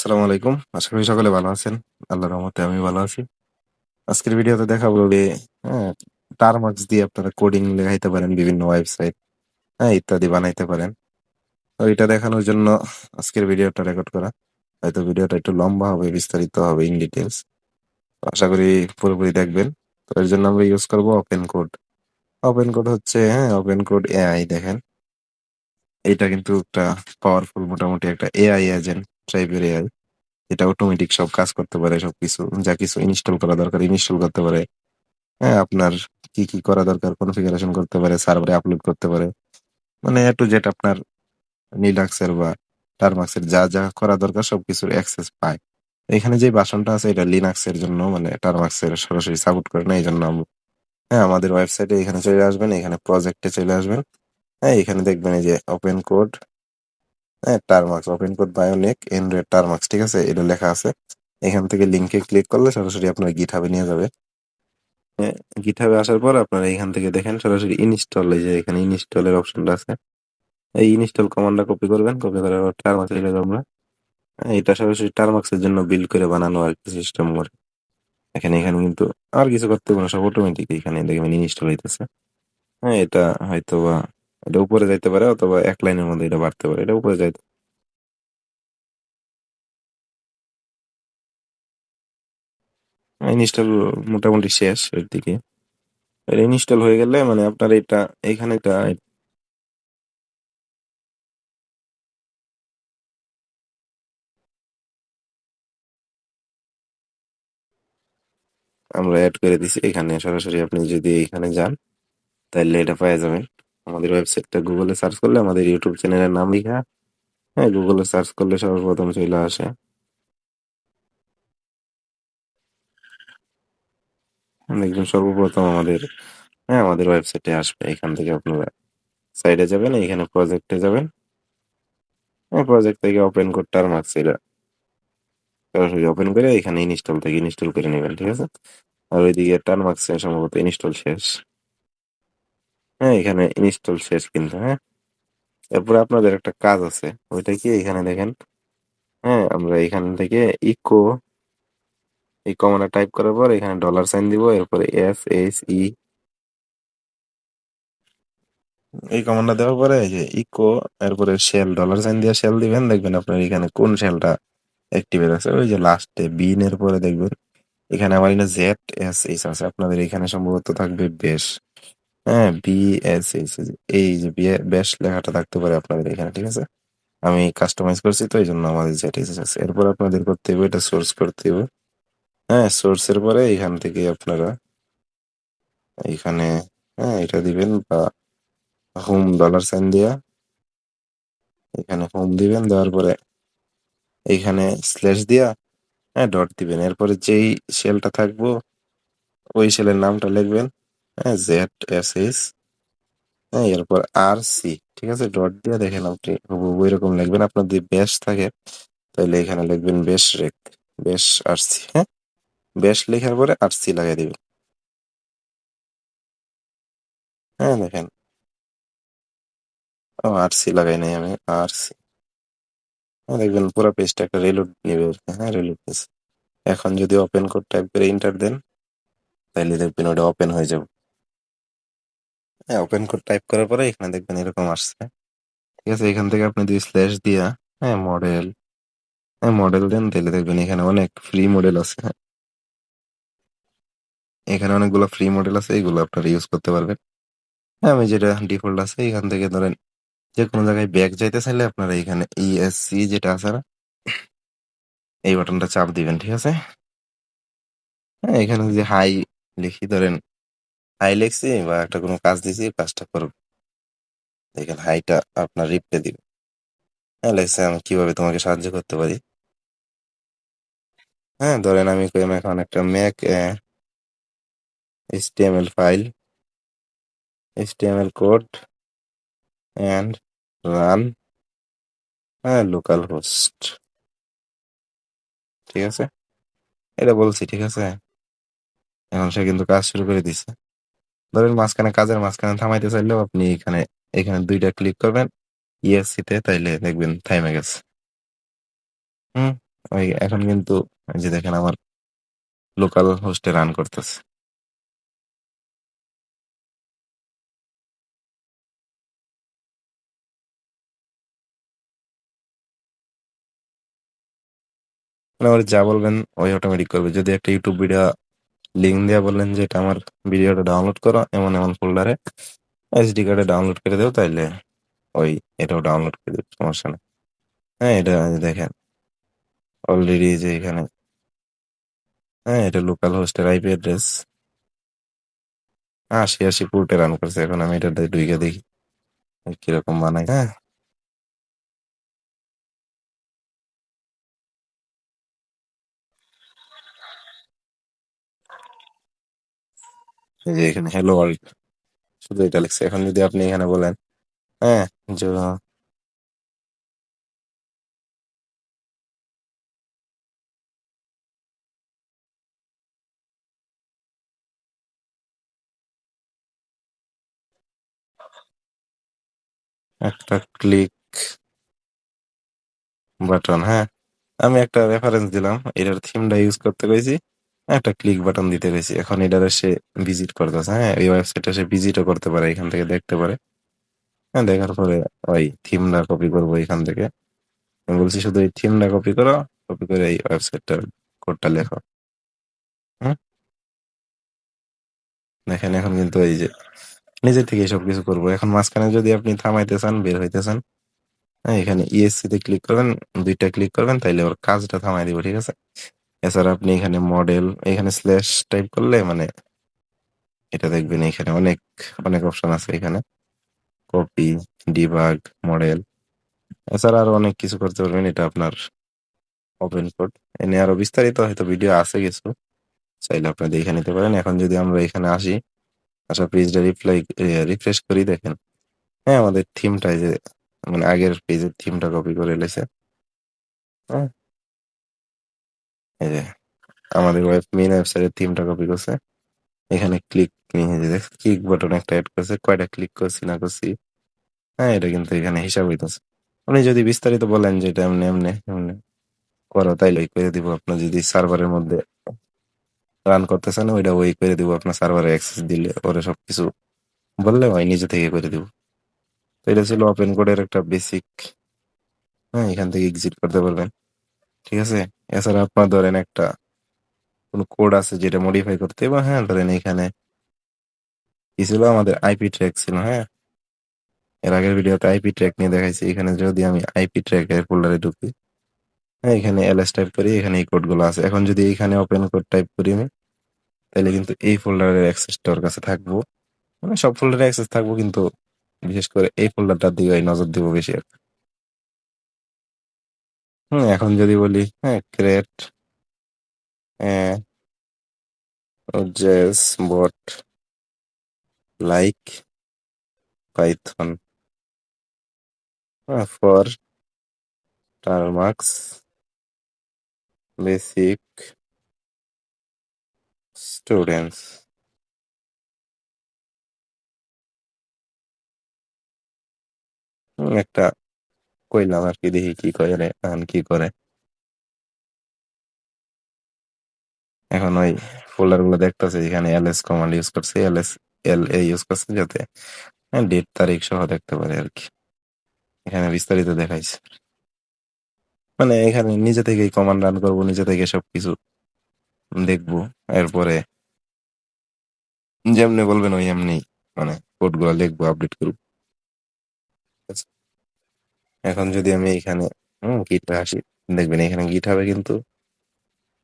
আসসালামু আলাইকুম। আশা করি সকলে ভালো আছেন। আল্লাহর রহমতে আমি ভালো আছি। আজকের ভিডিওতে দেখাবো যে হ্যাঁ, টারমার্কস দিয়ে আপনারা কোডিং লেখাইতে পারেন বিভিন্ন ওয়েবসাইট, ইত্যাদি বানাইতে পারেন। তো এটা দেখানোর জন্য আজকের ভিডিওটা রেকর্ড করা। হয়তো ভিডিওটা একটু লম্বা হবে, বিস্তারিত হবে ইন ডিটেইলস। আশা করি পুরোপুরি দেখবেন। তো এর জন্য আমরা ইউজ করব ওপেন কোড। ওপেন কোড হচ্ছে ওপেন কোড এআই দেখেন। এটা কিন্তু একটা পাওয়ারফুল মোটামুটি একটা এআই এজেন্ট টাইপের এআই। এটা অটোমেটিক সব কাজ করতে পারে সবকিছু। যা কিছু ইনস্টল করা দরকার ইনস্টল করতে পারে। আপনার কি করা দরকার কনফিগারেশন করতে পারে, সার্ভারে আপলোড করতে পারে। মানে A to Z আপনার লিনাক্স এর বা টারমাক্স এর যা করা দরকার সবকিছুর অ্যাক্সেস পায়। এখানে যে ভার্সনটা আছে এটা লিনাক্স এর জন্য মানে টারমাক্স এর সরাসরি সাপোর্ট করে না। এইজন্য আমাদের ওয়েবসাইটে এখানে চলে আসবেন, এখানে প্রজেক্টে চলে আসবেন। এখানে দেখবেন এই যে open code, টারমাক্স, open code bionic Android টারমাক্স, ঠিক আছে? এটা লেখা আছে। এখান থেকে লিংকে ক্লিক করলে সরাসরি আপনার গিটহাবে নিয়ে যাবে। গিটহাবে আসার পর আপনারা এখান থেকে দেখেন সরাসরি ইনস্টল, এই যে এখানে ইনস্টলের অপশনটা আছে। এই ইনস্টল কমান্ডটা কপি করবেন, কপি করার পর টারমাক্স চলে যাবো আমরা। এটা সরাসরি টারমাক্সের জন্য বিল্ড করে বানানো আর কি সিস্টেম করে। এখানে কিন্তু আর কিছু করতে হবে না, সব অটোমেটিক এখানে দেখবেন ইনস্টল হইতেছে। এটা হয়তো বা এটা উপরে যাইতে পারে অথবা এক লাইনের মধ্যে এটা বাড়তে পারে, এটা উপরে যাইতে ইনস্টল মোটামুটি শেষ এর দিকে। এটা ইনস্টল হয়ে গেলে মানে আপনার এটা এখানে এটা আমরা অ্যাড করে দিছি। এখানে সরাসরি আপনি যদি এখানে যান তাহলে এটা পেয়ে যাবেন। আমাদের ওয়েবসাইটটা গুগলে সার্চ করলে আমাদের ইউটিউব চ্যানেলের নাম লিখা, গুগলে সার্চ করলে সর্বপ্রথম চলে আসে। দেখবেন সর্বপ্রথম আমাদের ওয়েবসাইটে আসবে। এখান থেকে আপনারা সাইডে যাবেন, এখানে প্রজেক্টে যাবেন। প্রজেক্ট থেকে ওপেন কোড টারমাক্স এটা সরাসরি ওপেন করে এখানে ইনস্টল থেকে ইনস্টল করে নেবেন, ঠিক আছে? আর ওইদিকে টারমাক্স সম্ভবত ইনস্টল শেষ। এখানে ইনস্টল শেষ কিন্তু। এরপরে আপনাদের একটা কাজ আছে, ওইটা কি এখানে দেখেন। আমরা এখান থেকে ইকো এই কমান্ডটা টাইপ করার পর এখানে ডলার সাইন দিব, এরপরে FSE এই কমান্ডটা দেওয়ার পরে এই যে ইকো, এরপরে শেল, ডলার সাইন দিয়ে শেল দিবেন। দেখবেন আপনার এখানে কোন শেলটা অ্যাক্টিভেট আছে, ওই যে লাস্টে বিন এর পরে দেখবেন এখানে আমার এখানে ZSH আছে। আপনাদের এখানে সম্ভবত থাকবে বেশ। BSH, এই যে বেশ লেখাটা থাকতে পারে আপনাদের এখানে, ঠিক আছে? আমি কাস্টমাইজ করছি তো এই জন্য আমাদের ZSH আছে। এরপর আপনাদের করতে হবে এটা সোর্স করতে হবে। সোর্সের পরে এখান থেকে আপনারা এইখানে এটা দিবেন বা হোম ডলার সাইন দিয়া এখানে হোম দিবেন। দেওয়ার পরে এইখানে স্ল্যাশ দিয়া ডট দিবেন। এরপরে যেই শেলটা থাকবো ওই শেলের নামটা লিখবেন, ZSH, এরপর RC, ঠিক আছে? ডট দিয়ে দেখেন আপনি হুবহু এরকম লিখবেন। আপনার যদি বেশ থাকে তাহলে এখানে লিখবেন বেশ রেক, বেশ RC। বেশ লেখার পরে RC লাগাই দিবেন। দেখেন। ও RC লাগাই নাই আমি, RC। দেখবেন পুরো পেজটা একটা রিলোড নিবে আর কি। রিলোড নিছে। এখন যদি ওপেন কোড টাইপ করে এন্টার দেন তাহলে দেখবেন ওটা ওপেন হয়ে যাবে। ওপেন কোড টাইপ করার পরে এখানে দেখবেন এরকম আসছে, ঠিক আছে? এখান থেকে আপনি যদি স্ল্যাশ দিয়া মডেল মডেল দেন তাহলে দেখবেন এখানে অনেক ফ্রি মডেল আছে। এখানে অনেকগুলো ফ্রি মডেল আছে, এগুলো আপনারা ইউজ করতে পারবেন। আমি যেটা ডিফল্ট আছে এখান থেকে ধরেন যে কোনো জায়গায় ব্যাক যাইতে চাইলে আপনারা এখানে ESC যেটা আছে না, এই বাটনটা চাপ দিবেন, ঠিক আছে? এখানে যদি হাই লিখি, ধরেন হাই লিখছি বা একটা কোনো কাজ দিছি, কাজটা করব, দেখেন হাইটা আপনার রিপ্লাই দিবে। লেখছে আমি কিভাবে তোমাকে সাহায্য করতে পারি। ধরেন আমি কইলাম এখন একটা Mac HTML file, HTML code and run local host, ঠিক আছে? এটা বলছি, ঠিক আছে? এখন সে কিন্তু কাজ শুরু করে দিছে। ধরেন কাজের মাঝখানে থামাইতে চাইলেও আপনি এখানে এখানে দুইটা ক্লিক করবেন ESC তে, তাইলে দেখবেন থাইমে গেছে। হুম ওই এখন কিন্তু এই যে দেখেন আমার লোকাল হোস্টে রান করতেছে। মানে ওর যা বলবেন ওই অটোমেটিক করবে। যদি একটা ইউটিউব ভিডিও লিঙ্ক দিয়ে বললেন যে এটা আমার ভিডিওটা ডাউনলোড করো এমন এমন ফোল্ডারে, এসডি কার্ডে ডাউনলোড করে দেও, তাইলে ওই এটাও ডাউনলোড করে দেবে, সমস্যা নেই। হ্যাঁ এটা দেখেন অলরেডি যে এখানে, হ্যাঁ এটা লোকাল হোস্টের আইপি অ্যাড্রেস ৮০ পোর্টে রান করছে। এখন আমি এটা ঢুকে দেখি কিরকম বানাই। হ্যাঁ এই যে এখানে হ্যালো ওয়ার্ল্ড, শুধু এটা লিখছে। এখন যদি আপনি এখানে বলেন হ্যাঁ যে একটা ক্লিক বাটন, হ্যাঁ আমি একটা রেফারেন্স দিলাম, এটার থিমটা ইউজ করতে কইছি, একটা ক্লিক বাটন দিতে গেছি। এখন এটার সে ভিজিট করতেছে, হ্যাঁ এই ওয়েবসাইটে সে ভিজিটও করতে পারে, এখান থেকে দেখতে পারে। হ্যাঁ দেখার পরে ওই থিমটা কপি করবো এখান থেকে। আমি বলছি শুধু এই থিমটা কপি করো, কপি করে এই ওয়েবসাইটটার কোডটা লেখো। হুম, দেখেন এখন কিন্তু এই যে নিজে থেকে সবকিছু করবো। এখন মাঝখানে যদি আপনি থামাইতে চান, বের হইতে চান, হ্যাঁ এখানে ইএসসি তে ক্লিক করবেন, দুইটা ক্লিক করবেন, তাইলে ওর কাজটা থামাই দিব, ঠিক আছে। এছাড়া আপনি এখানে মডেল, এখানে স্ল্যাশ টাইপ করলে মানে এটা দেখবেন এখানে অনেক অনেক অপশন আছে এখানে, কপি, ডিবাগ, মডেল। এছাড়া আরো অনেক কিছু করতে পারবেন, এটা আপনার ওপেন কোড। এনে আরো বিস্তারিত হয়তো ভিডিও আছে কিছু, চাইলে আপনি দেখে নিতে পারেন। এখন যদি আমরা এখানে আসি, আচ্ছা পেজটা রিফ্রেশ করি, দেখেন হ্যাঁ আমাদের থিমটা যে মানে আগের পেজের থিমটা কপি করে এলেছে। হ্যাঁ এই যে আমাদের মেইন ওয়েবসাইটের থিমটা কপি করছে। এখানে ক্লিক নিয়ে যে ক্লিক বাটন একটা অ্যাড করছে, কয়টা ক্লিক করছি না করছি, হ্যাঁ এটা কিন্তু এখানে হিসাব হইতেছে। আপনি যদি বিস্তারিত বলেন যে এটা এমনি এমনি এমনি করো, তাইলে ওই করে দিব। আপনার যদি সার্ভারের মধ্যে রান করতেছেন ওইটা ওই করে দিব, আপনার সার্ভারে অ্যাক্সেস দিলে ওরে সবকিছু বললে ওই নিজে থেকে করে দিব। তো এটা ছিল ওপেন কোডের একটা বেসিক। হ্যাঁ এখান থেকে এক্সিট করতে পারবেন, ঠিক আছে। এছাড়া আপনার ধরেন একটা কোনো কোড আছে যেটা মডিফাই করতে, বা হ্যাঁ ধরেন এখানে কি ছিল, আমাদের আইপি ট্র্যাক ছিল, হ্যাঁ এর আগের ভিডিওতে আইপি ট্র্যাক নিয়ে দেখাইছি। এখানে যদি আমি আইপি ট্র্যাক এর ফোল্ডারে ঢুকি, হ্যাঁ এখানে এলএস টাইপ করি, এখানে এই কোড গুলো আছে। এখন যদি এখানে ওপেন কোড টাইপ করি আমি, তাহলে কিন্তু এই ফোল্ডারের অ্যাক্সেসটা ওর কাছে থাকবো। মানে সব ফোল্ডারে অ্যাক্সেস থাকবো, কিন্তু বিশেষ করে এই ফোল্ডারটার দিকে ওই নজর দিব বেশি আর কি। এখন যদি বলি হ্যাঁ ক্রিয়েট জেস bot like Python for Termux basic students, একটা কইলাম আর কি, দেখি কি করে এখন কি করে। এখন ওই ফোল্ডার গুলো দেখতেছে, এখানে এলএস কমান্ড ইউজ করছে, এল এ ইউজ করছে, যাতে ডেট তারিখ সহ দেখতে পারে আর কি। এখানে বিস্তারিত দেখাইছে। মানে এখানে নিজে থেকেই কমান্ড রান করবো, নিজে থেকে সবকিছু দেখবো, এরপরে যেমনি বলবেন ওই এমনি মানে কোড গুলো লিখবো, আপডেট করবো। আচ্ছা, এখন যদি আমি এখানে গিটে আসি, দেখবেন এখানে গিট হবে, কিন্তু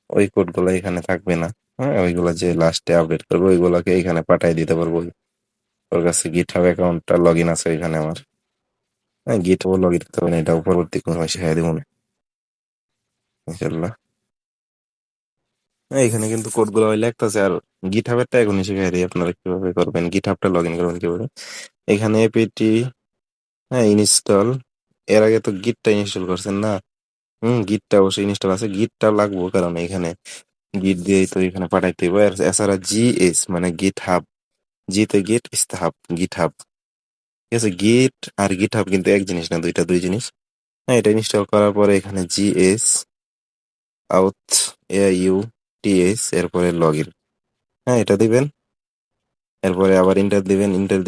ওই কোড গুলো এখানে থাকবে না। হ্যাঁ ওইগুলা যে লাস্টে আপডেট করবো ওইগুলাকে এখানে পাঠাই দিতে পারবো। ওর কাছে গিট হাব অ্যাকাউন্টটা লগ ইন আছে এখানে আমার। হ্যাঁ গিট হাবও লগ ইন করতে হবে না, এটাও পরবর্তী কোনো সময় শিখাই দেবো না ইনশাল্লাহ। হ্যাঁ এখানে কিন্তু কোড গুলো লেখতেছে, আর গিট হাবেরটা এখনই শিখাই দিই আপনারা কিভাবে করবেন, গিট হাবটা লগ ইন করবেন কিভাবে। এখানে এপিটি, হ্যাঁ ইনস্টল, এর আগে তো গিটটা ইনস্টল করছেন না। গিটটা অবশ্যই ইনস্টল আছে, গিটটা লাগবো কারণ এখানে গিট দিয়েই তো এখানে পাঠাইতে হবে। আর এছাড়া জিএস মানে গিট হাব, জিতে গিট ইস্তাহাব গিট হাব, ঠিক আছে। গিট আর গিট হাব কিন্তু এক জিনিস না, দুই জিনিস। হ্যাঁ এটা ইনস্টল করার পরে এখানে জিএস আউথ AIUTH এরপরে লগইন। হ্যাঁ, এটা দিবেন। এরপরে আবার ইন্টার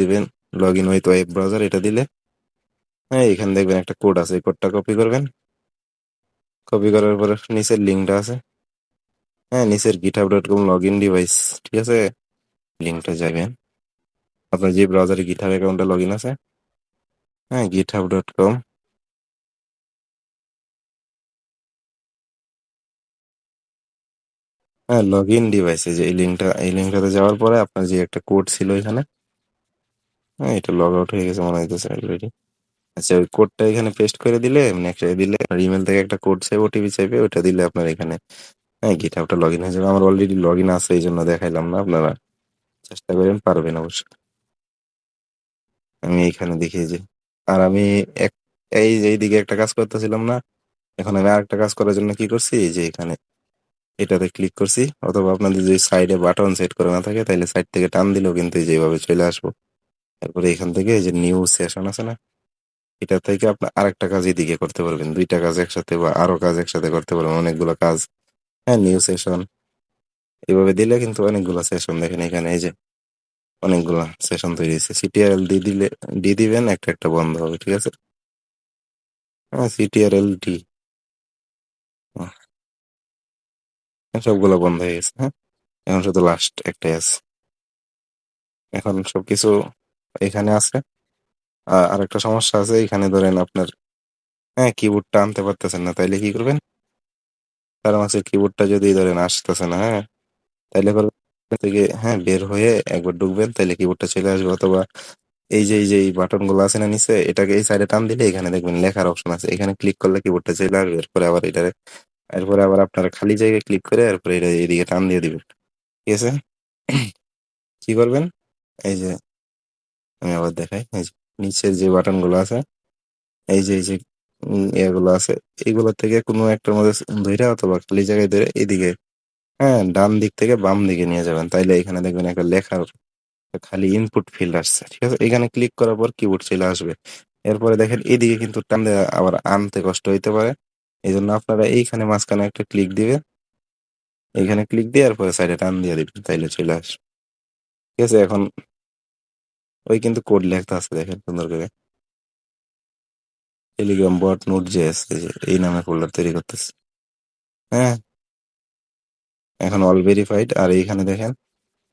দিবেন লগইন উইথ ওয়েব ব্রাউজার এটা দিলে হ্যাঁ, এখানে দেখবেন একটা কোড আছে। এই কোডটা কপি করবেন। কপি করার পরে নিচের লিঙ্কটা আছে। হ্যাঁ, নিচের github.com লগইন ডিভাইস ঠিক আছে? লিঙ্কটা যাবেন। আপনার যে ব্রাউজারে GitHub অ্যাকাউন্টে লগইন আছে, হ্যাঁ, github.com হ্যাঁ, লগইন ডিভাইসে যে এই লিঙ্কটাতে যাওয়ার পরে আপনার যে একটা কোড ছিল এখানে, হ্যাঁ, এটা লগ আউট হয়ে গেছে মনে হইতেছে অলরেডি। আচ্ছা, ওই কোডটা এখানে পেস্ট করে দিলে নেক্সট দিলে আপনার ইমেল থেকে একটা কোড চাইবে, ওটিপি চাইবে, ওটা দিলে আপনার এখানে হ্যাঁ গিটহাবটা লগ ইন হয়ে যাবে। আমার অলরেডি লগ ইন আছে, এই জন্য দেখাইলাম না। আপনারা চেষ্টা করেন, পারবেন অবশ্যই। আমি এইখানে দেখি যে আর আমি এক এই যে এইদিকে একটা কাজ করতেছিলাম না, এখন আমি আরেকটা কাজ করার জন্য কি করছি, এই যে এখানে এটাতে ক্লিক করছি। অথবা আপনাদের যদি সাইডে বাটন সেট করা না থাকে তাহলে সাইড থেকে টান দিলেও কিন্তু এই যেভাবে চলে আসবো। তারপরে এখান থেকে এই যে নিউ সেশন আছে না, এটা থেকে আপনার আরেকটা কাজ এদিকে করতে পারবেন। দুইটা কাজ একসাথে বা আরো কাজ একসাথে করতে পারবেন, অনেকগুলো কাজ। হ্যাঁ, নিউ সেশন এইভাবে দিলে কিন্তু অনেকগুলো সেশন দেখেন এখানে এই যে অনেকগুলা সেশন তৈরি হয়েছে। সিটিআরএল দিবেন, একটা একটা বন্ধ হবে, ঠিক আছে? হ্যাঁ, CTRL-D সবগুলো বন্ধ হয়ে গেছে। হ্যাঁ, এখন শুধু লাস্ট একটাই আছে। এখন সবকিছু এখানে আছে। আর একটা সমস্যা আছে, এখানে ধরেন আপনার হ্যাঁ কিবোর্ডটা আনতে পারতেছেন না, তাইলে কি করবেন? তার মাঝে কিবোর্ডটা যদি ধরেন আসতেছে না, হ্যাঁ, তাইলে করবেন থেকে হ্যাঁ বের হয়ে একবার ঢুকবেন, তাইলে কিবোর্ডটা চলে আসবে। অথবা এই বাটন গুলো আছে না নিচে, এটাকে এই সাইডে টান দিলে এখানে দেখবেন লেখার অপশন আছে, এখানে ক্লিক করলে কিবোর্ডটা চলে আসবে। এরপরে আবার আপনারা খালি জায়গায় ক্লিক করে এরপরে এটা এদিকে টান দিয়ে দিবেন, ঠিক আছে? কি করবেন? এই যে আমি আবার দেখাই, এই যে নিচের যে বাটন গুলো আছে, এই যে ইয়েগুলো আছে, এইগুলো থেকে কোনো একটার মধ্যে ধইরা অথবা খালি জায়গায় ধরে এদিকে হ্যাঁ ডান দিক থেকে বাম দিকে নিয়ে যাবেন, তাইলে এখানে দেখবেন একটা লেখার খালি ইনপুট ফিল্ড আসছে, ঠিক আছে? এখানে ক্লিক করার পর কিবোর্ড চলে আসবে। এরপরে দেখেন এদিকে কিন্তু টান দেওয়া আবার আনতে কষ্ট হইতে পারে, এই জন্য আপনারা এইখানে মাঝখানে একটা ক্লিক দিবেন। এইখানে ক্লিক দিয়ে এরপরে সাইডে টান দিয়ে দিবেন, তাইলে চলে আসবে, ঠিক আছে? এখন ওই কিন্তু কোড লেখা আছে দেখেন সুন্দর করে, টেলিগ্রাম বট নোট জেএস, এই নামে ফোল্ডার তৈরি করতেছে। হ্যাঁ, এখন অল ভেরিফাইড। আর এইখানে দেখেন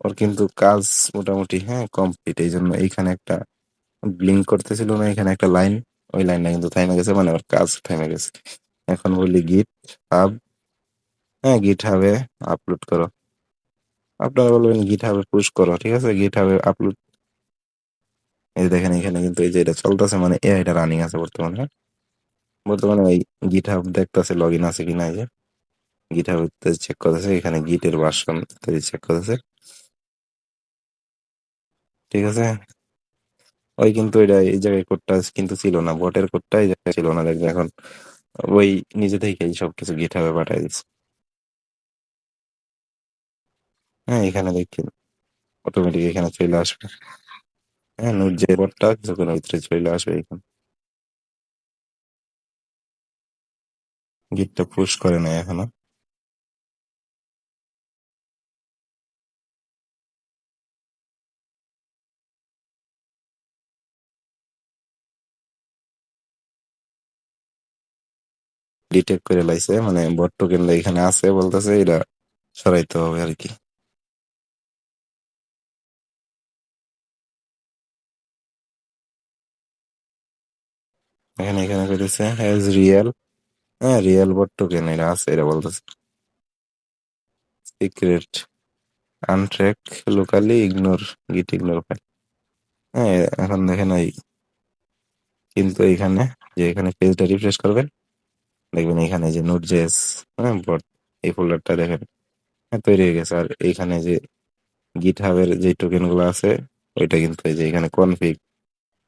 ওর কিন্তু কাজ মোটামুটি হ্যাঁ কমপ্লিট। এই জন্য এইখানে একটা ব্লিঙ্ক করতেছিল না, এখানে একটা লাইন, ওই লাইনটা কিন্তু থেমে গেছে, মানে ওর কাজ থেমে গেছে। এখন বলি গিট হাব, হ্যাঁ গিট হাবে আপলোড করো। আপনারা বলবেন গিট হাবে পুশ করো, ঠিক আছে? গিট হাবে আপলোড, এই যে দেখেন এখানে কিন্তু এই যে এটা চলতেছে, মানে এআইটা রানিং আছে বর্তমানে। হ্যাঁ, বর্তমানে ওই গিট হাব দেখতেছে লগ ইন আছে কিনা, এই যে গিট হাব চেক করতেছে, এখানে গিটের ভার্সন ইত্যাদি চেক করতেছে, ঠিক আছে? ওই কিন্তু এটা এই জায়গায় কোডটা কিন্তু ছিল না, বটের কোডটা এই জায়গায় ছিল না, দেখবে এখন ওই নিজে থেকেই সবকিছু গিটহাবে পাঠাই দিচ্ছে। হ্যাঁ, এখানে দেখি অটোমেটিক এখানে চলে আসবে। হ্যাঁ, নোট যে বটটা কিছুক্ষণের ভিতরে চলে আসবে এখানে। গিটটা পুশ করে নাই এখনো। ডিটেক্ট করে লাইছে, মানে বট টোকেন এখানে আছে বলতেছে, এটা সরাইতে হবে আর কি। এখানে কইতেছে হ্যাজ রিয়েল, হ্যাঁ রিয়েল বট টোকেন এটা আছে, এটা বলতেছে সিক্রেট আনট্র্যাক লোকালি ইগনোর গিট ইগনোর ফাইল। হ্যাঁ, এখন দেখেন এই কিন্তু এখানে যে এখানে পেজটা রিফ্রেশ করবেন, দেখবেন এখানে যে নোট জেএস হ্যাঁ বট, এই ফোল্ডারটা দেখেন হ্যাঁ তৈরি হয়ে গেছে। আর এইখানে যে গিটহাবের যে টোকেন গুলো আছে, ওইটা কিন্তু এই যে এখানে কনফিগ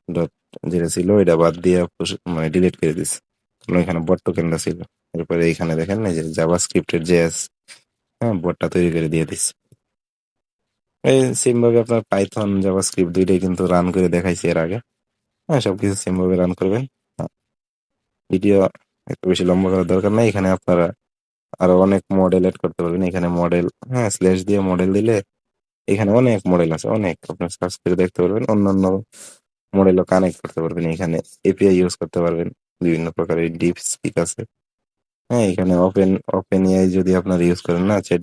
ডট যেটা ছিল ওইটা বাদ দিয়ে মানে ডিলিট করে দিচ্ছে, কারণ এখানে বট টোকেনটা ছিল। এরপরে এইখানে দেখেন এই যে জাভাস্ক্রিপ্টের জেএস হ্যাঁ বটটা তৈরি করে দিয়ে দিচ্ছে। এই সেম ভাবে আপনার পাইথন জাভাস্ক্রিপ্ট দুইটাই কিন্তু রান করে দেখাইছি এর আগে। হ্যাঁ, সবকিছু সেম ভাবে রান করবেন। ভিডিও একটু বেশি লম্বা করার দরকার নাই, এখানে আপনারা আরো অনেক মডেল এড করতে পারবেন। এখানে মডেল, হ্যাঁ, স্ল্যাশ দিয়ে মডেল দিলে এখানে অনেক মডেল আছে, অনেক। আপনার সার্চ করে দেখতে পারবেন। অন্যান্য মডেলও কানেক্ট করতে পারবেন। এখানে এপিআই ইউজ করতে পারবেন। বিভিন্ন প্রকারের ডিপ স্পিক আছে। হ্যাঁ, এখানে ওপেন এআই যদি আপনারা ইউজ করেন না, চ্যাট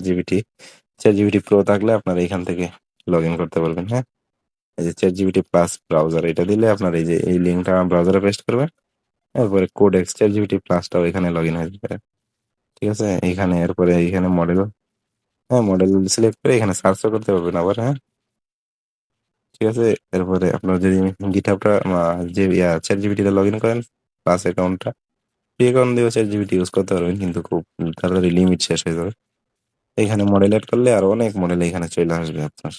জিপিটি প্রো থাকলে আপনারা এখান থেকে লগ ইন করতে পারবেন। হ্যাঁ, এই যে চ্যাট জিপিটি প্লাস ব্রাউজার, এটা দিলে আপনার এই যে এই লিঙ্কটা ব্রাউজারে পেস্ট করবেন। এরপরে কোডেক্স চ্যাট জিপিটি প্লাসটাও এখানে লগ ইন হয়ে যাবে। ঠিক আছে, এইখানে এরপরে এইখানে মডেল, হ্যাঁ, মডেল সিলেক্ট করে এখানে সার্চও করতে পারবেন আবার। হ্যাঁ, ঠিক আছে। এরপরে আপনার যদি গিটহাবটা যে চ্যাট জিপিটিতে লগ ইন করেন প্লাস অ্যাকাউন্টটা, ফ্রি অ্যাকাউন্ট দিয়েও চ্যাট জিপিটি ইউজ করতে পারবেন, কিন্তু খুব তাড়াতাড়ি লিমিট শেষ হয়ে যাবে। এখানে মডেল এড করলে আর অনেক মডেল এখানে চলে আসবে আপনার।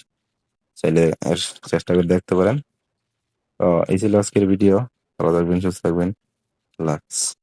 চাইলে এর চেষ্টা করে দেখতে পারেন। তো এই ছিল আজকের ভিডিও। ভালো থাকবেন, সুস্থ থাকবেন। আল্লাহ হাফেজ।